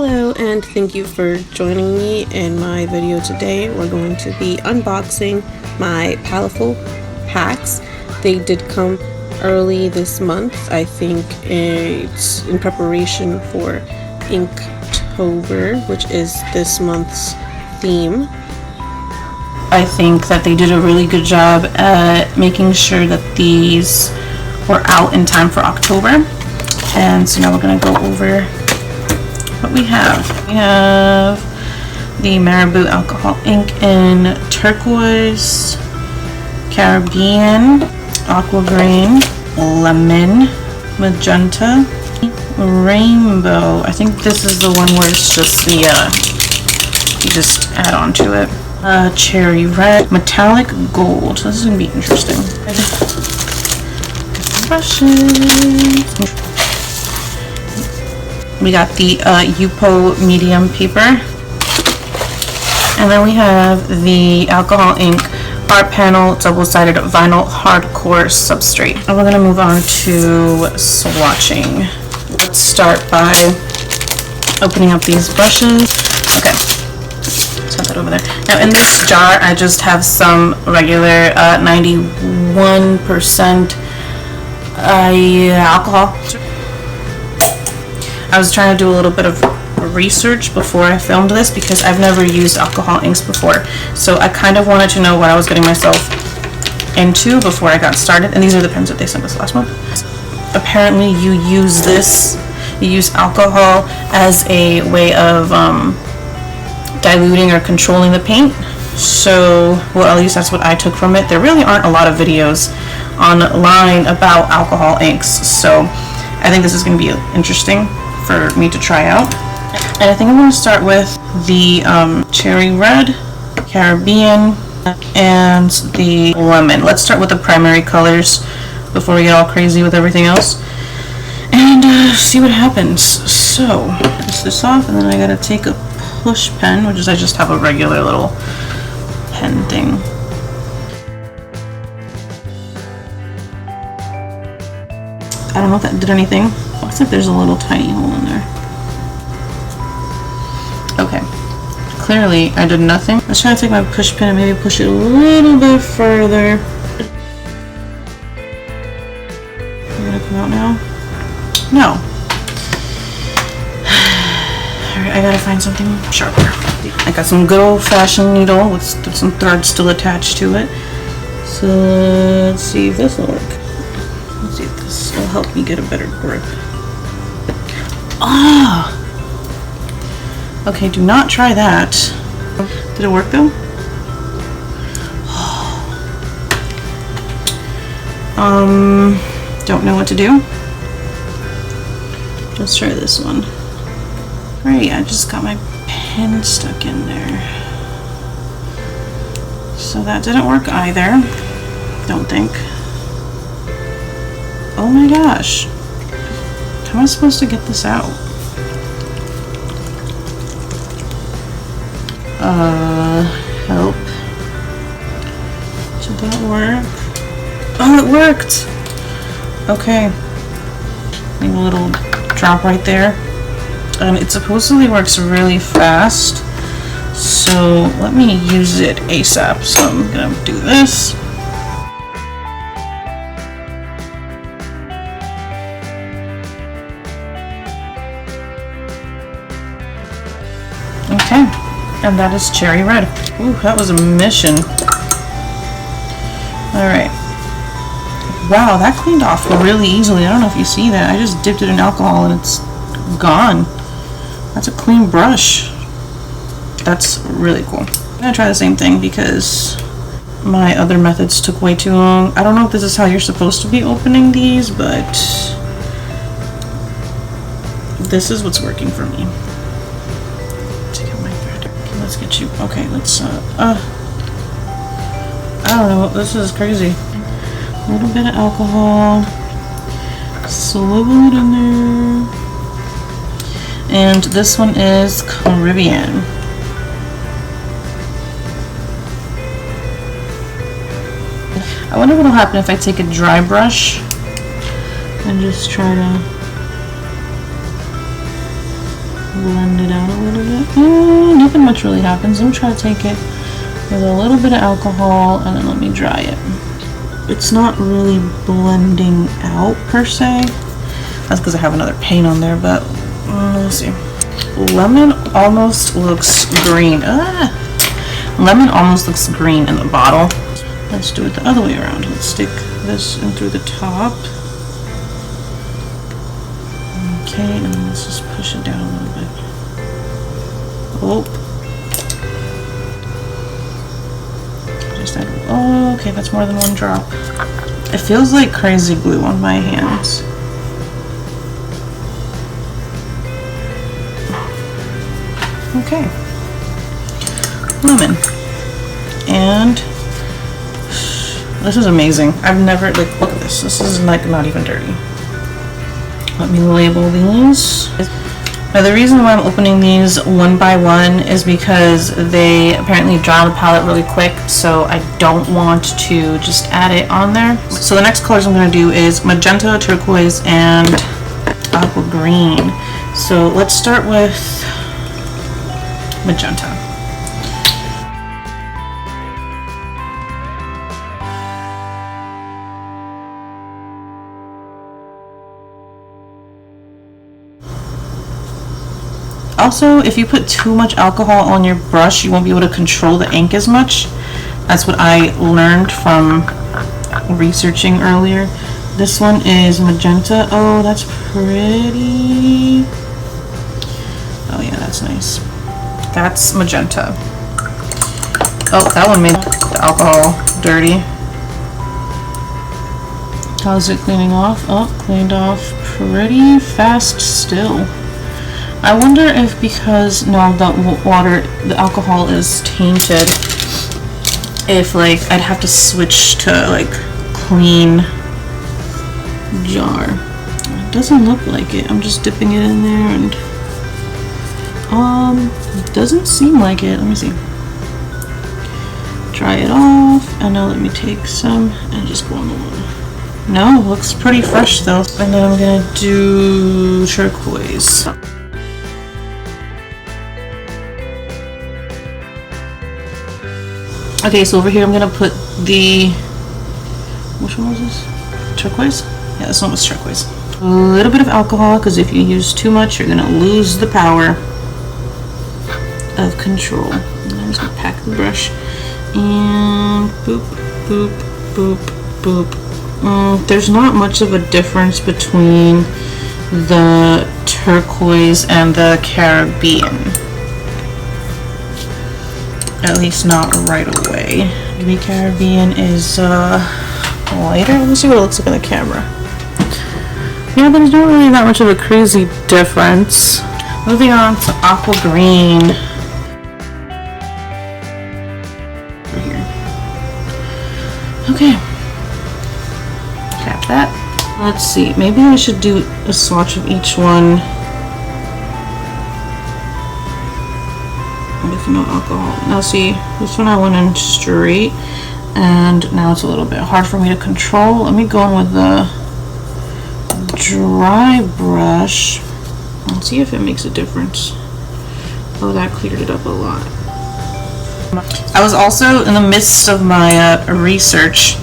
Hello and thank you for joining me in my video today. We're going to be unboxing my Paletteful Packs. They did come early this month. I think it's in preparation for Inktober, which is this month's theme. I think that they did a really good job at making sure that these were out in time for October. And so now we're going to go over what we have. We have the Marabou alcohol ink in turquoise, Caribbean, aqua green, lemon, magenta, rainbow. I think this is the one where it's just the you just add on to it. Cherry red, metallic gold. So this is gonna be interesting. Brushes. We got the Yupo medium paper, and then we have the alcohol ink art panel double-sided vinyl hardcore substrate. And we're gonna move on to swatching. Let's start by opening up these brushes. Okay, set that over there. Now in this jar, I just have some regular 91% alcohol. I was trying to do a little bit of research before I filmed this because I've never used alcohol inks before. So I kind of wanted to know what I was getting myself into before I got started. And these are the pens that they sent us last month. Apparently you use alcohol as a way of diluting or controlling the paint. So, well, at least that's what I took from it. There really aren't a lot of videos online about alcohol inks. So I think this is going to be interesting for me to try out. And I think I'm going to start with the cherry red, Caribbean, and the lemon. Let's start with the primary colors before we get all crazy with everything else, and see what happens. So, twist this off, and then I gotta take a push pen, which is I just have a regular little pen thing. I don't know if that did anything. Looks like there's a little tiny hole in there. Okay. Clearly, I did nothing. Let's try to take my push pin and maybe push it a little bit further. Is it gonna come out now? No. Alright, I gotta find something sharper. I got some good old-fashioned needle with some thread still attached to it. So let's see if this will work. Let's see if this will help me get a better grip. Ah! Okay, do not try that. Did it work though? Don't know what to do. Let's try this one. Great, I just got my pen stuck in there. So that didn't work either. Don't think. Oh my gosh. How am I supposed to get this out? Help. Did that work? Oh, it worked! Okay. Leave a little drop right there. And it supposedly works really fast. So let me use it ASAP. So I'm gonna do this. Okay, and that is cherry red. Ooh, that was a mission. Alright. Wow, that cleaned off really easily. I don't know if you see that. I just dipped it in alcohol and it's gone. That's a clean brush. That's really cool. I'm gonna try the same thing because my other methods took way too long. I don't know if this is how you're supposed to be opening these, but this is what's working for me. Let's get you. Okay, let's I don't know, this is crazy. A little bit of alcohol, swivel it in there, and this one is Caribbean. I wonder what'll happen if I take a dry brush and just try to blend it out a little bit. Nothing much really happens. Let me try to take it with a little bit of alcohol and then let me dry it. It's not really blending out per se. That's because I have another paint on there, but let's see. Lemon almost looks green. Lemon almost looks green in the bottle. Let's do it the other way around. Let's stick this in through the top. Okay, and then let's just push it down a little bit. Oh. Just add, oh, okay, that's more than one drop. It feels like crazy glue on my hands. Okay. Lemon. And this is amazing. I've never, like, look at this. This is like not even dirty. Let me label these. Now the reason why I'm opening these one by one is because they apparently dry on the palette really quick, so I don't want to just add it on there. So the next colors I'm going to do is magenta, turquoise, and aqua green. So let's start with magenta. Also, if you put too much alcohol on your brush, you won't be able to control the ink as much. That's what I learned from researching earlier. This one is magenta. Oh, that's pretty. Oh yeah, that's nice. That's magenta. Oh, that one made the alcohol dirty. How's it cleaning off? Oh, cleaned off pretty fast still. I wonder if because no, the water, the alcohol is tainted, if like I'd have to switch to like clean jar. It doesn't look like it. I'm just dipping it in there and it doesn't seem like it. Let me see. Dry it off, and now let me take some and just go on the water. No, looks pretty fresh though. And then I'm gonna do turquoise. Okay, so over here I'm gonna put the, which one was this? Turquoise? Yeah, this one was turquoise. A little bit of alcohol, because if you use too much, you're gonna lose the power of control. And I'm just gonna pack the brush and boop, boop, boop, boop. There's not much of a difference between the turquoise and the Caribbean. At least not right away. The Caribbean is lighter. Let me see what it looks like on the camera. Yeah, there's not really that much of a crazy difference. Moving on to aqua green. Over here. Okay. Tap that. Let's see. Maybe I should do a swatch of each one. With no alcohol. Now see, this one I went in straight, and now it's a little bit hard for me to control. Let me go in with the dry brush and see if it makes a difference. Oh, that cleared it up a lot. I was also in the midst of my research.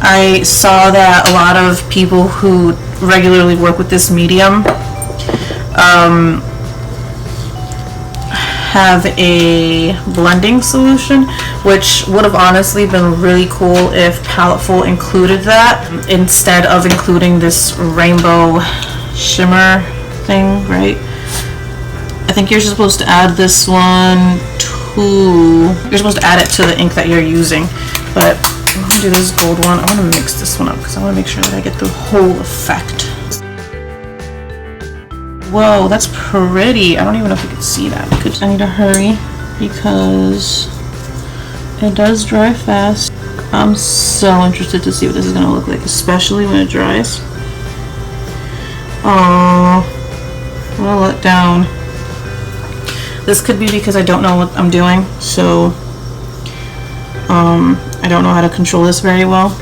I saw that a lot of people who regularly work with this medium have a blending solution, which would have honestly been really cool if Paletteful included that instead of including this rainbow shimmer thing, right? I think you're supposed to add this one to, you're supposed to add it to the ink that you're using, but I'm gonna do this gold one. I want to mix this one up because I want to make sure that I get the whole effect. Whoa, that's pretty. I don't even know if you can see that. I need to hurry because it does dry fast. I'm so interested to see what this is going to look like, especially when it dries. Oh, what a letdown. This could be because I don't know what I'm doing, so I don't know how to control this very well.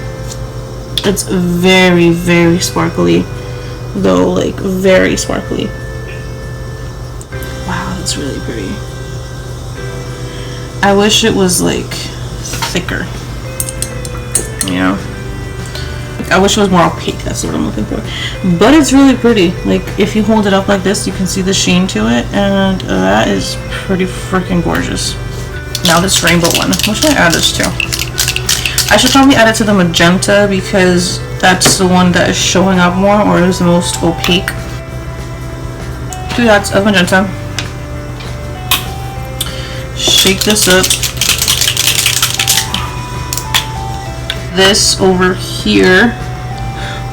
It's very, very sparkly. Though, like, very sparkly. that's really pretty. I wish it was like thicker, you know? I wish it was more opaque, that's what I'm looking for. But it's really pretty. Like, if you hold it up like this, you can see the sheen to it, and that is pretty freaking gorgeous. Now this rainbow one, what should I add this to? I should probably add it to the magenta because that's the one that is showing up more, or is the most opaque. 2 dots of magenta. Shake this up. This over here.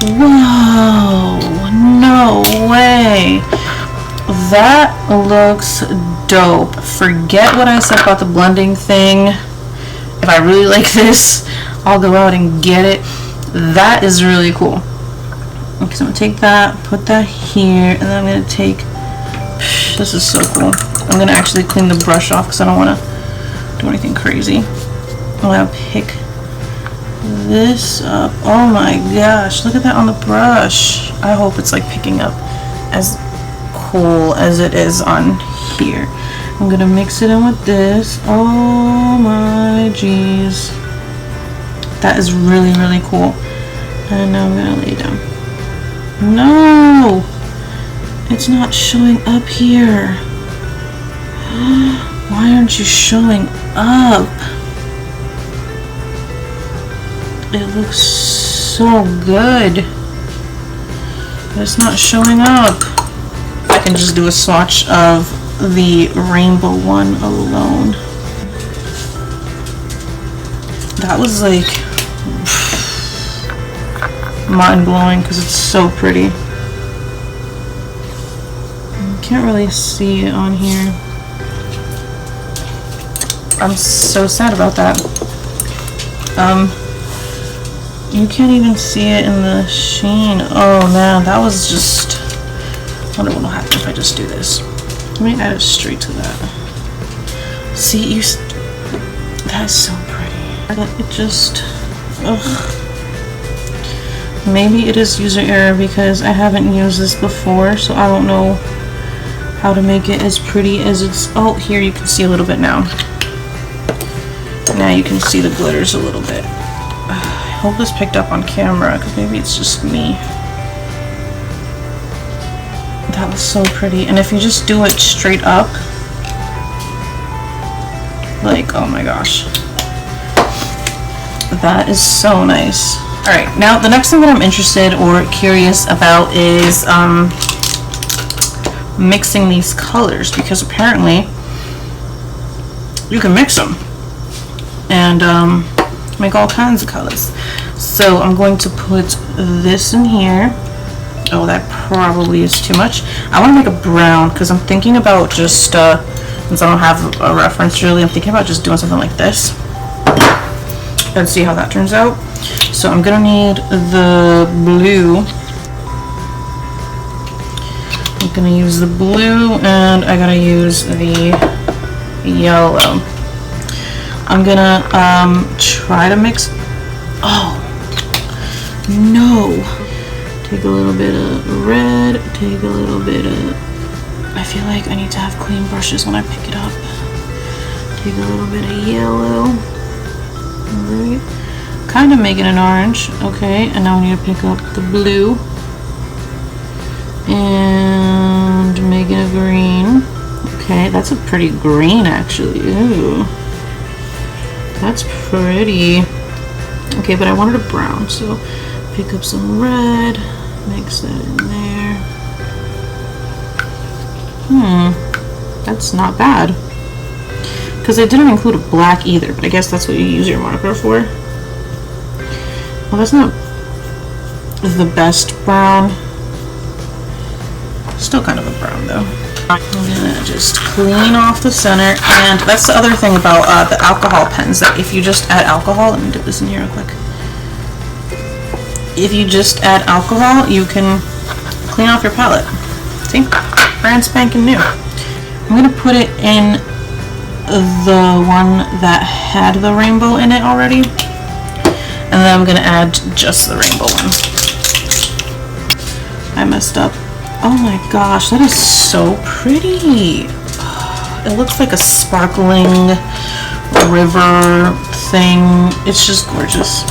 Whoa, no way. That looks dope. Forget what I said about the blending thing. If I really like this, I'll go out and get it. That is really cool. Okay, so I'm gonna take that, put that here, and then I'm gonna take, this is so cool. I'm gonna actually clean the brush off because I don't want to do anything crazy. I'm gonna pick this up. Oh my gosh, look at that on the brush. I hope it's like picking up as cool as it is on here. I'm gonna mix it in with this. Oh my jeez, that is really, really cool. And now I'm gonna lay it down. No, it's not showing up here. Why aren't you showing up? It looks so good, but it's not showing up. I can just do a swatch of the rainbow one alone. That was like mind-blowing because it's so pretty. You can't really see it on here. I'm so sad about that. You can't even see it in the sheen. Oh man, that was just... I wonder what will happen if I just do this. Let me add it straight to that. See, you... That is so pretty. It just... Ugh. Maybe it is user error because I haven't used this before, so I don't know how to make it as pretty as it's... Oh, here you can see a little bit now. Now you can see the glitters a little bit. I hope this picked up on camera because maybe it's just me. That was so pretty. And if you just do it straight up, like, oh my gosh, that is so nice. Alright, now the next thing that I'm interested or curious about is mixing these colors, because apparently you can mix them and make all kinds of colors. So I'm going to put this in here. Oh, that probably is too much. I want to make a brown because I'm thinking about just, since I don't have a reference really, I'm thinking about just doing something like this and see how that turns out. So I'm gonna need the blue. I'm gonna use the blue and I gotta use the yellow. I'm gonna try to mix. Oh no! Take a little bit of red. Take a little bit of. I feel like I need to have clean brushes when I pick it up. Take a little bit of yellow. Alright. Kind of making an orange. Okay, and now we need to pick up the blue and making a green. Okay, that's a pretty green actually. Ooh. That's pretty. Okay, but I wanted a brown, so pick up some red, mix that in there. That's not bad. Because I didn't include a black either, but I guess that's what you use your marker for. Well, that's not the best brown. Still kind of a brown though. I'm gonna just clean off the center, and that's the other thing about the alcohol pens, that if you just add alcohol, let me dip this in here real quick. If you just add alcohol, you can clean off your palette. See? Brand spanking new. I'm gonna put it in the one that had the rainbow in it already, and then I'm gonna add just the rainbow one. I messed up. Oh my gosh, that is so pretty. it looks like a sparkling river thing. It's just gorgeous.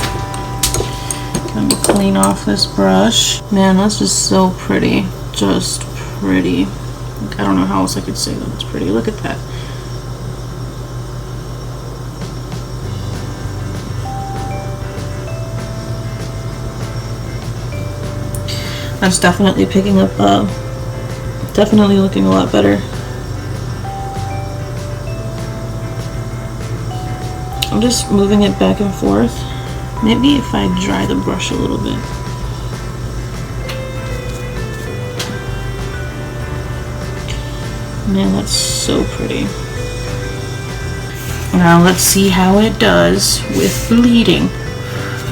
I'm gonna clean off this brush. Man, that's just so pretty. Just pretty. Like, I don't know how else I could say that it's pretty. Look at that. That's definitely picking up, definitely looking a lot better. I'm just moving it back and forth. Maybe if I dry the brush a little bit. Man, that's so pretty. Now let's see how it does with bleeding.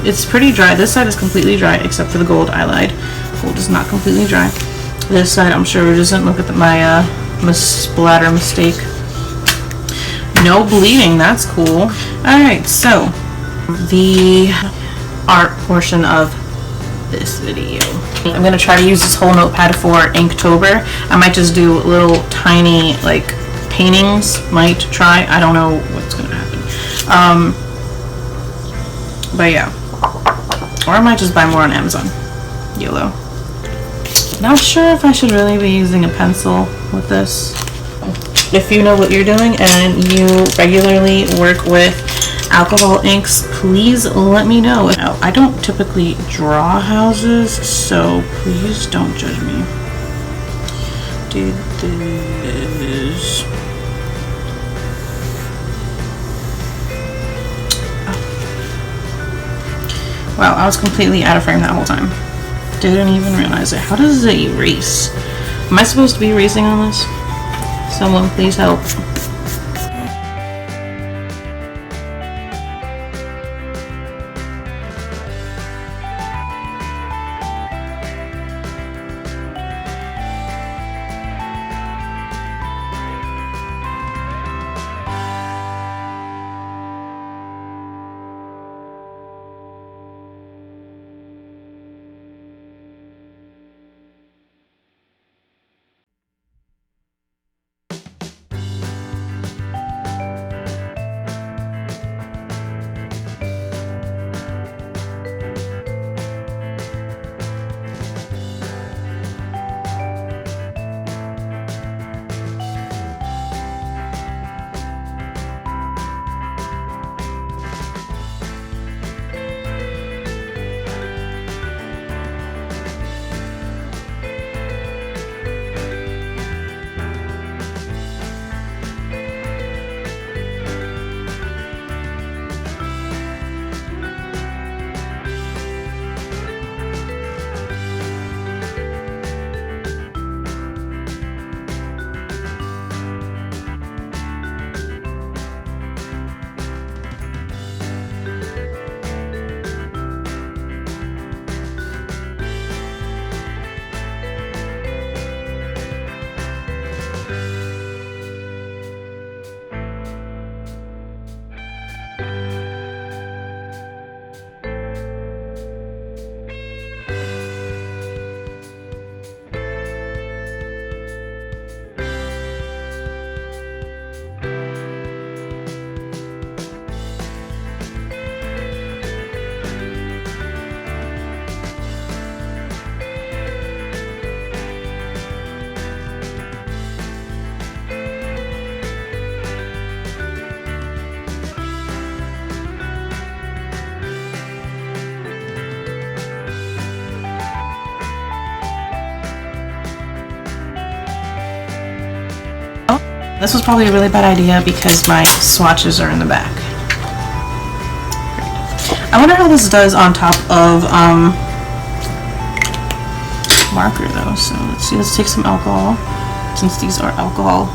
It's pretty dry. This side is completely dry except for the gold I lied. Gold is not completely dry. This side I'm sure it isn't. Look at my splatter mistake. No bleeding, that's cool. Alright, so the art portion of this video. I'm going to try to use this whole notepad for Inktober. I might just do little tiny like paintings, might try. I don't know what's going to happen. But yeah. Or I might just buy more on Amazon. YOLO. Not sure if I should really be using a pencil with this. If you know what you're doing and you regularly work with alcohol inks, please let me know. I don't typically draw houses, so please don't judge me. Did this. Oh. Wow, I was completely out of frame that whole time. Didn't even realize it. How does it erase? Am I supposed to be erasing on this? Someone please help. This was probably a really bad idea because my swatches are in the back. I wonder how this does on top of marker though. So let's see, let's take some alcohol since these are alcohol.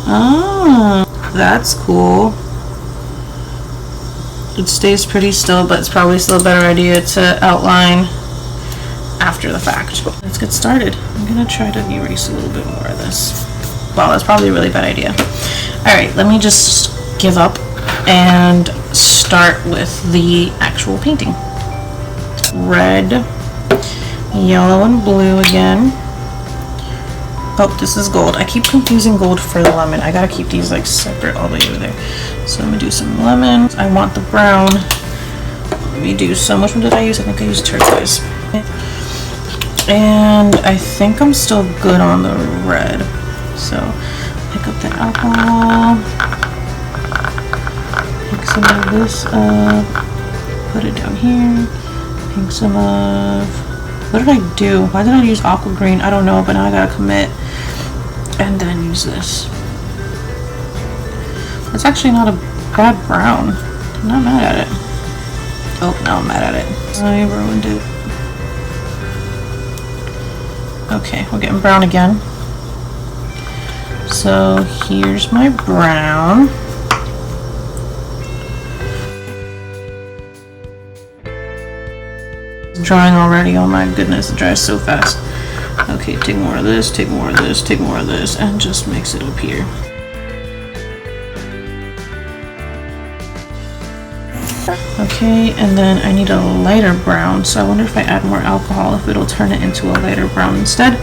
Oh, that's cool. It stays pretty still, but it's probably still a better idea to outline after the fact. Let's get started. I'm gonna try to erase a little bit more of this. Wow, that's probably a really bad idea. Alright, let me just give up and start with the actual painting. Red, yellow, and blue again. Oh, this is gold. I keep confusing gold for the lemon. I gotta keep these like separate all the way over there. So I'm gonna do some lemon. I want the brown. Let me do some. Which one did I use? I think I used turquoise. And I think I'm still good on the red. So pick up the alcohol. Pick some of this up. Put it down here. Pick some of... What did I do? Why did I use aqua green? I don't know, but now I gotta commit. And then use this. It's actually not a bad brown. I'm not mad at it. Oh, now I'm mad at it. I ruined it. Okay, we're getting brown again. So here's my brown. It's drying already. Oh my goodness, it dries so fast. Okay, take more of this, take more of this, take more of this, and just mix it up here. Okay, and then I need a lighter brown, so I wonder if I add more alcohol, if it'll turn it into a lighter brown instead,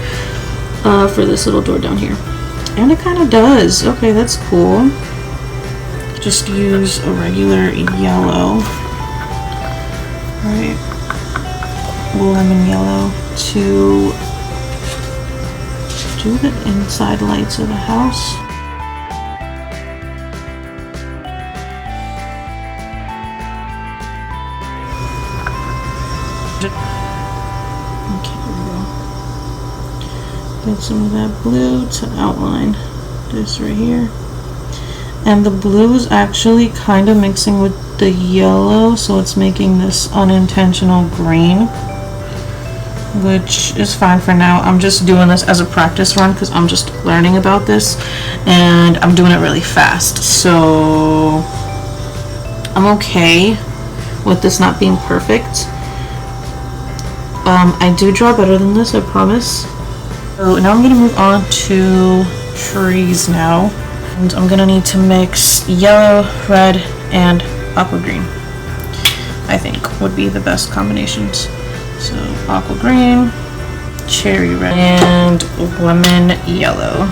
for this little door down here. And it kind of does. Okay, that's cool. Just use a regular yellow, right? Lemon yellow to do the inside lights of the house. Okay, there we go. Get some of that blue to outline this right here. And the blue is actually kind of mixing with the yellow, so it's making this unintentional green, which is fine for now. I'm just doing this as a practice run because I'm just learning about this and I'm doing it really fast, so I'm okay with this not being perfect. I do draw better than this, I promise. So now I'm going to move on to trees now, and I'm going to need to mix yellow, red, and aqua green, I think would be the best combinations. So aqua green, cherry red, and lemon yellow.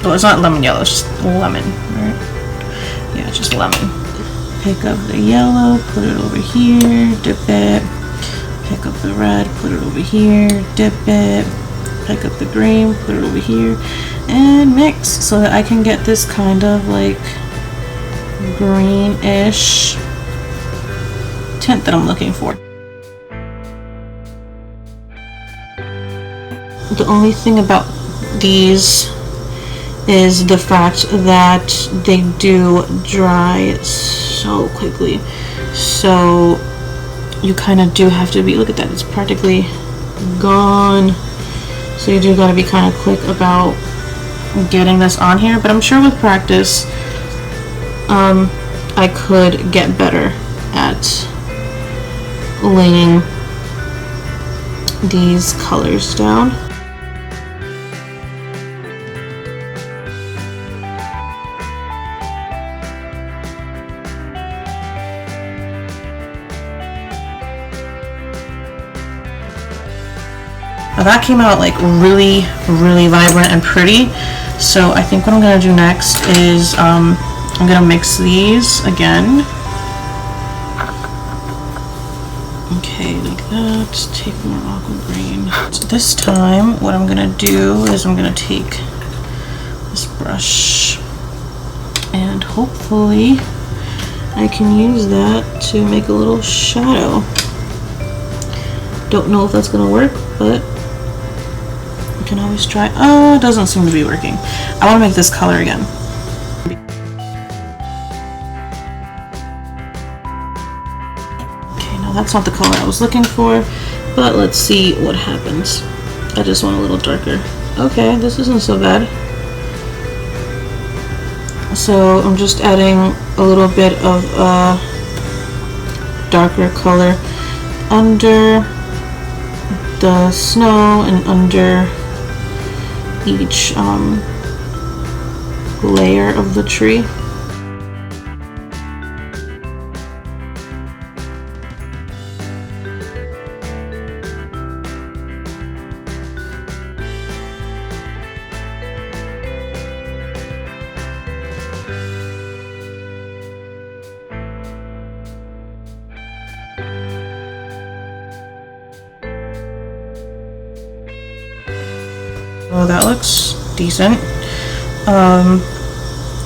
Well, it's not lemon yellow, it's just lemon, right? Yeah, just lemon. Pick up the yellow, put it over here, dip it. Pick up the red, put it over here, dip it. Pick up the green, put it over here, and mix so that I can get this kind of like greenish tint that I'm looking for. The only thing about these is the fact that they do dry so quickly. So you kind of do have to be, look at that, it's practically gone. So you do got to be kind of quick about getting this on here, but I'm sure with practice I could get better at laying these colors down. Now that came out like really, really vibrant and pretty. So I think what I'm gonna do next is I'm gonna mix these again. Okay, like that. Take more aqua green. So this time, what I'm gonna do is I'm gonna take this brush and hopefully I can use that to make a little shadow. Don't know if that's gonna work, but I can always try. Oh, it doesn't seem to be working. I want to make this color again. Okay, now that's not the color I was looking for, but let's see what happens. I just want a little darker. Okay, this isn't so bad. So I'm just adding a little bit of darker color under the snow and under each layer of the tree. Oh, that looks decent.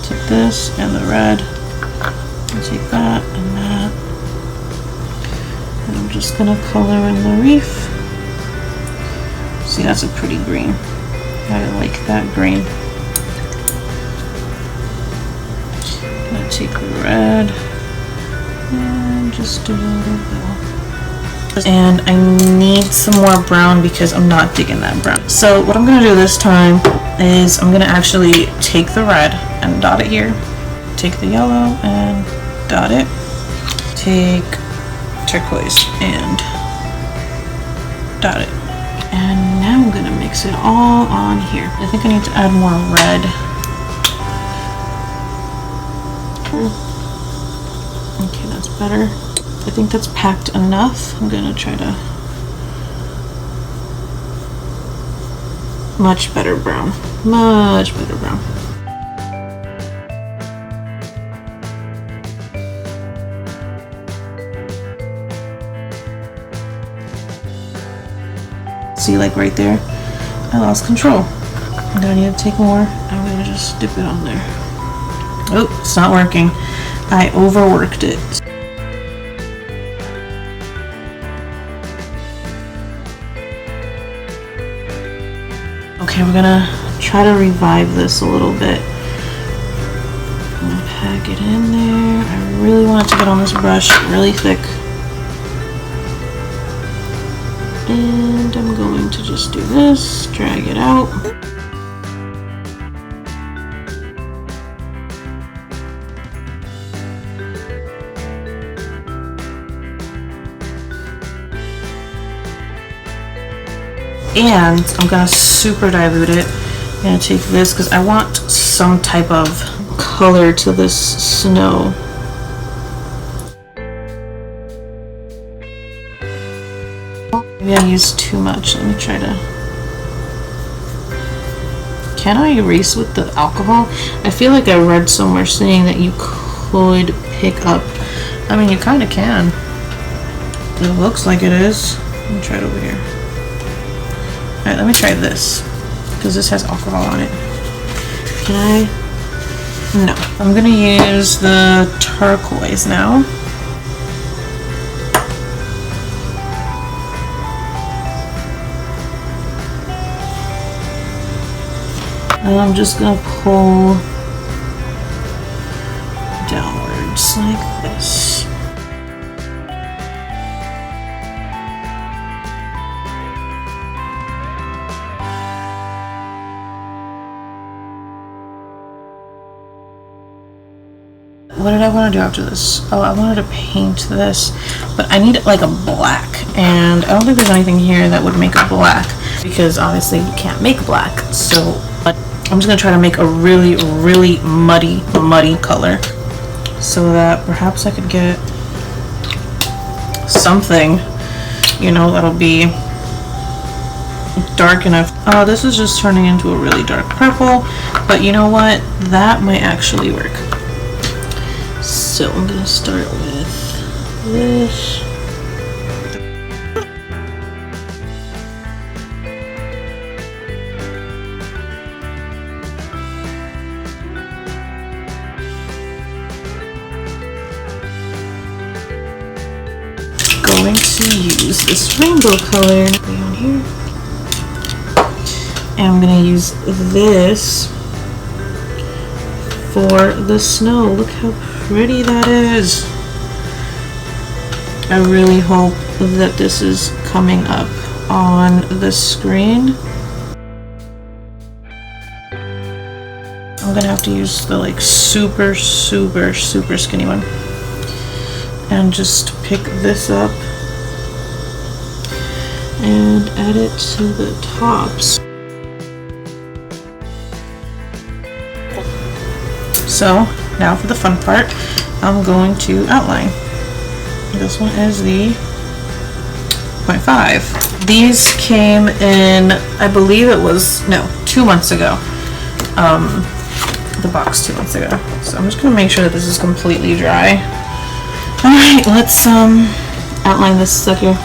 Take this and the red. I'll take that and that. And I'm just gonna color in the reef. See, that's a pretty green. I like that green. I'm gonna take the red and just do a little bit. And I need some more brown because I'm not digging that brown. So what I'm gonna do this time is I'm gonna actually take the red and dot it here. Take the yellow and dot it. Take turquoise and dot it. And now I'm gonna mix it all on here. I think I need to add more red. Okay, that's better. I think that's packed enough. I'm gonna try to... Much better brown. Much better brown. See, like right there, I lost control. I'm gonna need to take more. I'm gonna just dip it on there. Oh, it's not working. I overworked it. Okay, we're gonna try to revive this a little bit. I'm gonna pack it in there. I really want it to get on this brush really thick. And I'm going to just do this, drag it out. And I'm gonna super dilute it. I'm gonna take this because I want some type of color to this snow. Maybe I used too much. Let me try to... Can I erase with the alcohol? I feel like I read somewhere saying that you could pick up. I mean, you kind of can. It looks like it is. Let me try it over here. Alright, let me try this, because this has alcohol on it. Can I? No. I'm gonna use the turquoise now. And I'm just gonna pull downwards like this. What did I want to do after this? Oh, I wanted to paint this, but I need like a black, and I don't think there's anything here that would make a black, because obviously you can't make black. So, but I'm just gonna try to make a really, really muddy color, so that perhaps I could get something, you know, that'll be dark enough. Oh, this is just turning into a really dark purple, but you know what? That might actually work. So I'm gonna start with this. Going to use this rainbow color on here. And I'm gonna use this for the snow. Look how pretty that is. I really hope that this is coming up on the screen. I'm gonna have to use the like super skinny one and just pick this up and add it to the tops. So now for the fun part, I'm going to outline. This one is the 0.5. These came in, I believe it was, no, 2 months ago. The box 2 months ago. So I'm just gonna make sure that this is completely dry. Alright, let's outline this sucker.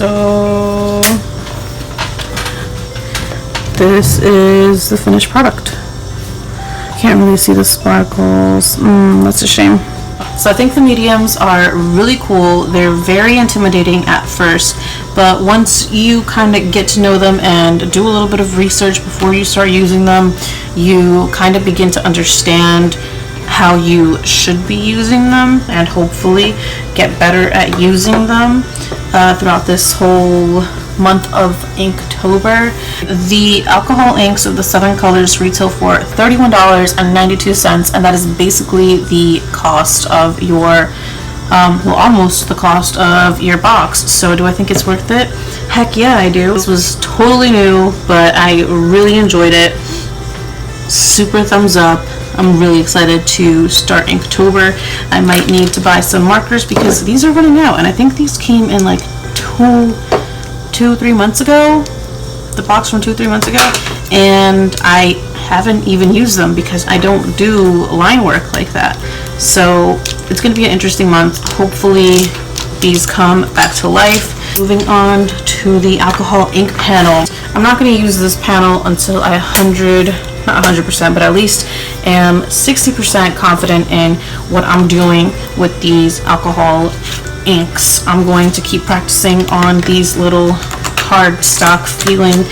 So this is the finished product. Can't really see the sparkles. That's a shame. So I think the mediums are really cool. They're very intimidating at first, but once you kind of get to know them and do a little bit of research before you start using them, you kind of begin to understand how you should be using them and hopefully get better at using them throughout this whole month of Inktober. The alcohol inks of the 7 colors retail for $31.92, and that is basically the cost of your well, almost the cost of your box. So do I think it's worth it? Heck yeah, I do. This was totally new, but I really enjoyed it. Super thumbs up. I'm really excited to start Inktober. I might need to buy some markers because these are running out, and I think these came in like 2-3 months ago. The box from 2-3 months ago, and I haven't even used them because I don't do line work like that. So it's going to be an interesting month. Hopefully these come back to life. Moving on to the alcohol ink panel. I'm not going to use this panel until I not 100%, but at least am 60% confident in what I'm doing with these alcohol inks. I'm going to keep practicing on these little cardstock feeling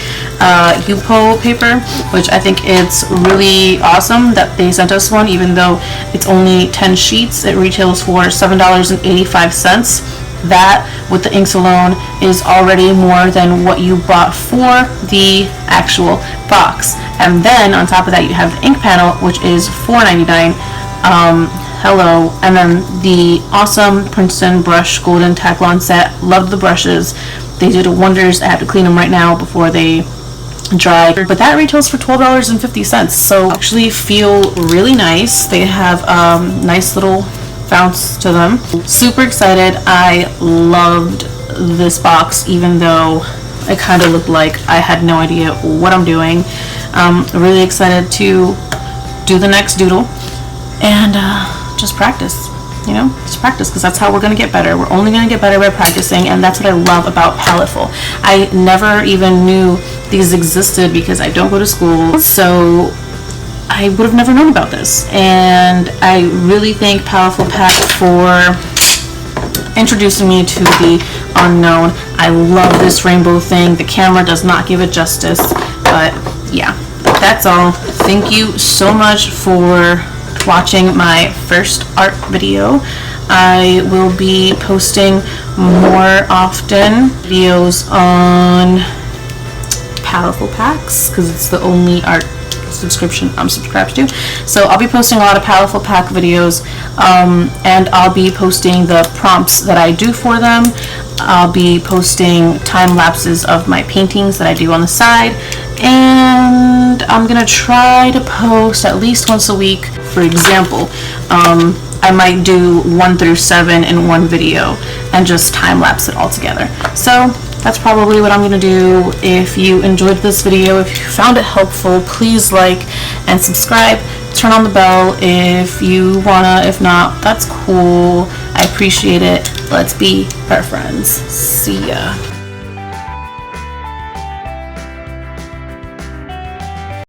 Yupo paper, which I think it's really awesome that they sent us one, even though it's only 10 sheets. It retails for $7.85. That, with the inks alone, is already more than what you bought for the actual box. And then on top of that, you have the ink panel, which is $4.99. Hello. And then the awesome Princeton brush golden Taklon set. Love the brushes. They did wonders. I have to clean them right now before they dry. But that retails for $12.50. So actually feel really nice. They have nice little bounce to them. Super excited. I loved this box, even though it kind of looked like I had no idea what I'm doing. Really excited to do the next doodle and just practice. You know, just practice, because that's how we're going to get better. We're only going to get better by practicing, and that's what I love about Paletteful. I never even knew these existed because I don't go to school, so I would have never known about this. And I really thank Paletteful Pack for introducing me to the unknown. I love this rainbow thing. The camera does not give it justice, but yeah, that's all. Thank you so much for watching my first art video. I will be posting more often videos on Paletteful Packs because it's the only art subscription I'm subscribed to. So I'll be posting a lot of Paletteful Pack videos, and I'll be posting the prompts that I do for them. I'll be posting time lapses of my paintings that I do on the side, and I'm gonna try to post at least once a week. For example, I might do 1 through 7 in one video and just time lapse it all together. So that's probably what I'm gonna do. If you enjoyed this video, if you found it helpful, please like and subscribe. Turn on the bell if you wanna. If not, that's cool. I appreciate it. Let's be better friends. See ya.